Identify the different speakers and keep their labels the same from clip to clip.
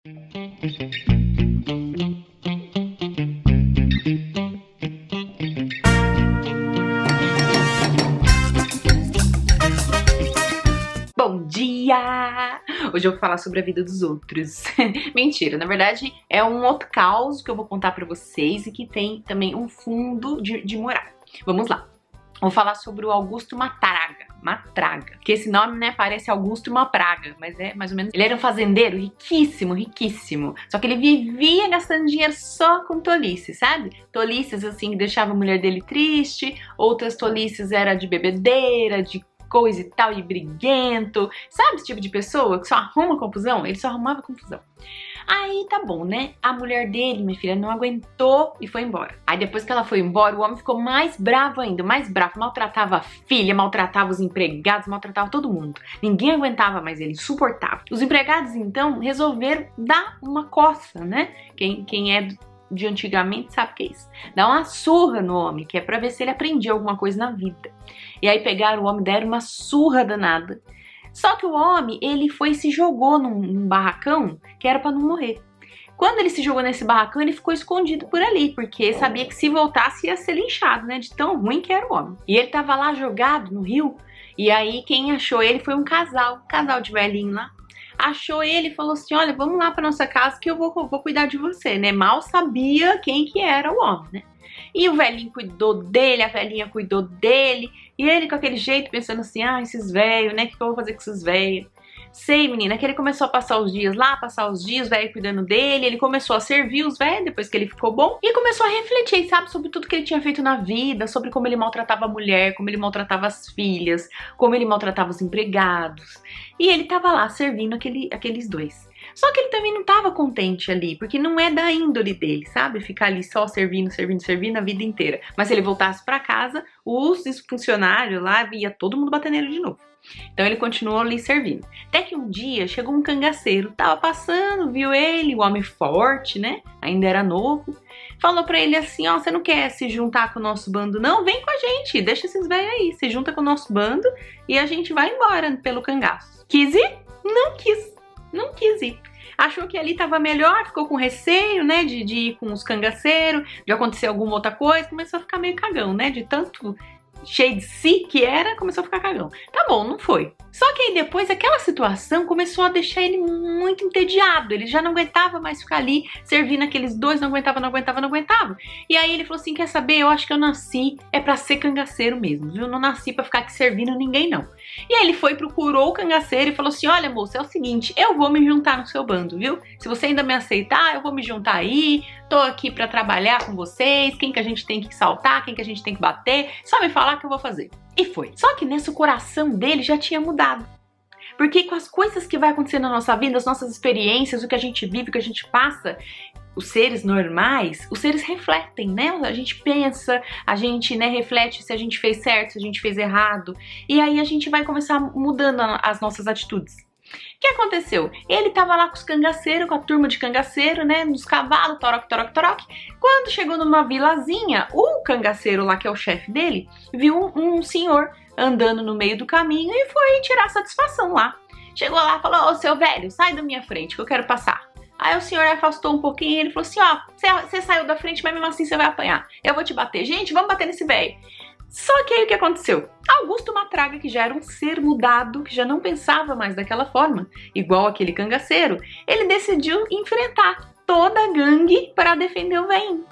Speaker 1: Bom dia! Hoje eu vou falar sobre a vida dos outros. Mentira, na verdade é um outro caos que eu vou contar pra vocês e que tem também um fundo de moral. Vamos lá. Vou falar sobre o Augusto Matraga, que esse nome, né, parece Augusto uma praga, mas é mais ou menos. Ele era um fazendeiro riquíssimo, só que ele vivia gastando dinheiro só com tolices, sabe? Tolices assim que deixava a mulher dele triste, outras tolices era de bebedeira, de coisa e tal, e briguento, sabe esse tipo de pessoa que só arruma confusão? Ele só arrumava confusão. Aí tá bom, né? A mulher dele, minha filha, não aguentou e foi embora. Aí depois que ela foi embora, o homem ficou mais bravo ainda, mais bravo. Maltratava a filha, maltratava os empregados, maltratava todo mundo. Ninguém aguentava mais ele, insuportável. Os empregados, então, resolveram dar uma coça, né? Quem é de antigamente sabe o que é isso. Dar uma surra no homem, que é pra ver se ele aprendia alguma coisa na vida. E aí pegaram o homem, deram uma surra danada. Só que o homem, ele foi e se jogou num barracão que era pra não morrer. Quando ele se jogou nesse barracão, ele ficou escondido por ali, porque sabia que se voltasse ia ser linchado, né? De tão ruim que era o homem. E ele tava lá jogado no rio, e aí quem achou ele foi um casal de velhinho lá. Achou ele e falou assim, olha, vamos lá pra nossa casa que eu vou cuidar de você, né? Mal sabia quem que era o homem, né? E o velhinho cuidou dele, a velhinha cuidou dele, e ele com aquele jeito pensando assim, ah, esses velhos, né? O que eu vou fazer com esses velhos? Sei, menina, que ele começou a passar os dias lá, o velho cuidando dele, ele começou a servir os velhos depois que ele ficou bom, e começou a refletir, sabe, sobre tudo que ele tinha feito na vida, sobre como ele maltratava a mulher, como ele maltratava as filhas, como ele maltratava os empregados, e ele tava lá servindo aqueles dois. Só que ele também não tava contente ali, porque não é da índole dele, sabe? Ficar ali só servindo a vida inteira. Mas se ele voltasse pra casa, os funcionários lá via todo mundo bater nele de novo. Então ele continuou ali servindo. Até que um dia chegou um cangaceiro, tava passando, viu ele, o homem forte, né? Ainda era novo. Falou pra ele assim, ó, você não quer se juntar com o nosso bando não? Vem com a gente, deixa esses velhos aí, se junta com o nosso bando e a gente vai embora pelo cangaço. Quis ir? Não quis ir. Achou que ali tava melhor, ficou com receio, né, de ir com os cangaceiros, de acontecer alguma outra coisa, começou a ficar meio cagão, né, de tanto cheio de si que era, começou a ficar cagão. Tá bom, não foi. Só que aí depois aquela situação começou a deixar ele muito entediado, ele já não aguentava mais ficar ali servindo aqueles dois, não aguentava. E aí ele falou assim, quer saber, eu acho que eu nasci é pra ser cangaceiro mesmo, viu? Não nasci pra ficar aqui servindo ninguém não. E aí ele foi, procurou o cangaceiro e falou assim, olha moça, é o seguinte, eu vou me juntar no seu bando, viu? Se você ainda me aceitar, eu vou me juntar aí, tô aqui pra trabalhar com vocês, quem que a gente tem que saltar, quem que a gente tem que bater, só me falar que eu vou fazer. E foi. Só que nesse o coração dele já tinha mudado. Porque com as coisas que vai acontecer na nossa vida, as nossas experiências, o que a gente vive, o que a gente passa, os seres normais, os seres refletem, né? A gente pensa, a gente, né, reflete se a gente fez certo, se a gente fez errado. E aí a gente vai começar mudando as nossas atitudes. O que aconteceu? Ele tava lá com os cangaceiros, com a turma de cangaceiro, né, nos cavalos, toroque. Quando chegou numa vilazinha, o cangaceiro lá, que é o chefe dele, viu um senhor andando no meio do caminho e foi tirar satisfação lá. Chegou lá e falou, ô seu velho, sai da minha frente que eu quero passar. Aí o senhor afastou um pouquinho e ele falou assim, ó, você saiu da frente, mas mesmo assim você vai apanhar. Eu vou te bater. Gente, vamos bater nesse velho. Só que aí o que aconteceu? Augusto Matraga, que já era um ser mudado, que já não pensava mais daquela forma, igual aquele cangaceiro, ele decidiu enfrentar toda a gangue para defender o velhinho.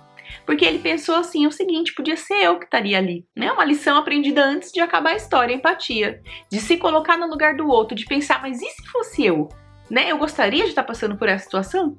Speaker 1: Porque ele pensou assim, o seguinte, podia ser eu que estaria ali, né? Uma lição aprendida antes de acabar a história, empatia. De se colocar no lugar do outro, de pensar, mas e se fosse eu? Né? Eu gostaria de estar passando por essa situação?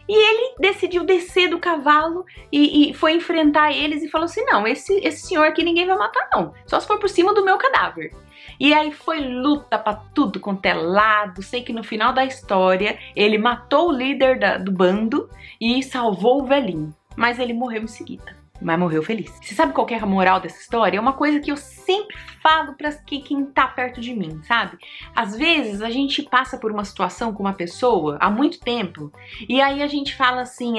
Speaker 1: E ele decidiu descer do cavalo e foi enfrentar eles e falou assim, não, esse senhor aqui ninguém vai matar não, só se for por cima do meu cadáver. E aí foi luta pra tudo quanto é lado, sei que no final da história ele matou o líder do bando e salvou o velhinho, mas ele morreu em seguida. Mas morreu feliz. Você sabe qual que é a moral dessa história? É uma coisa que eu sempre falo pra quem tá perto de mim, sabe? Às vezes a gente passa por uma situação com uma pessoa há muito tempo e aí a gente fala assim,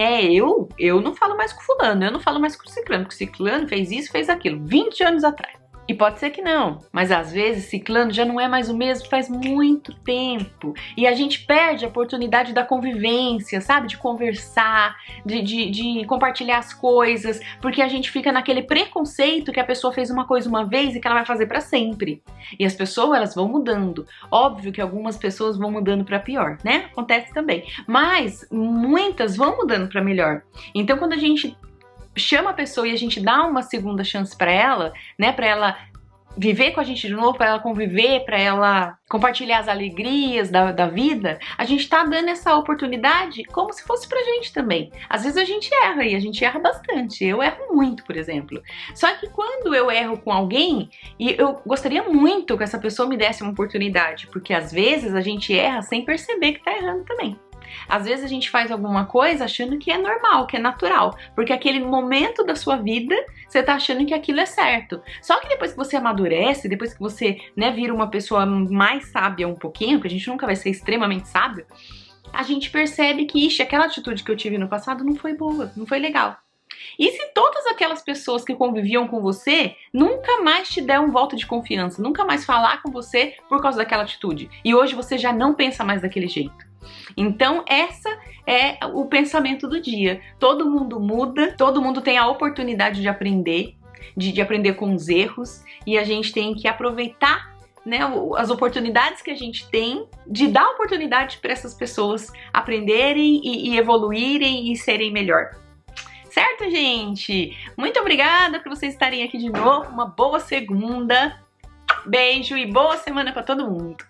Speaker 1: eu não falo mais com fulano, eu não falo mais com o ciclano, porque o ciclano fez isso, fez aquilo, 20 anos atrás. E pode ser que não, mas às vezes ciclano já não é mais o mesmo faz muito tempo. E a gente perde a oportunidade da convivência, sabe? De conversar, de compartilhar as coisas, porque a gente fica naquele preconceito que a pessoa fez uma coisa uma vez e que ela vai fazer pra sempre. E as pessoas, elas vão mudando. Óbvio que algumas pessoas vão mudando pra pior, né? Acontece também. Mas muitas vão mudando pra melhor. Então quando a gente chama a pessoa e a gente dá uma segunda chance pra ela, né, pra ela viver com a gente de novo, pra ela conviver, pra ela compartilhar as alegrias da vida, a gente tá dando essa oportunidade como se fosse pra gente também. Às vezes a gente erra, e a gente erra bastante. Eu erro muito, por exemplo. Só que quando eu erro com alguém, e eu gostaria muito que essa pessoa me desse uma oportunidade, porque às vezes a gente erra sem perceber que tá errando também. Às vezes a gente faz alguma coisa achando que é normal, que é natural, porque aquele momento da sua vida você tá achando que aquilo é certo. Só que depois que você amadurece, depois que você, né, vira uma pessoa mais sábia um pouquinho, porque a gente nunca vai ser extremamente sábio, a gente percebe que, ixi, aquela atitude que eu tive no passado não foi boa, não foi legal. E se todas aquelas pessoas que conviviam com você nunca mais te der um voto de confiança, nunca mais falar com você por causa daquela atitude, e hoje você já não pensa mais daquele jeito? Então essa é o pensamento do dia. Todo mundo muda, todo mundo tem a oportunidade de aprender, de aprender com os erros, e a gente tem que aproveitar, né, as oportunidades que a gente tem de dar oportunidade para essas pessoas aprenderem e evoluírem e serem melhor. Certo, gente? Muito obrigada por vocês estarem aqui de novo. Uma boa segunda. Beijo e boa semana para todo mundo.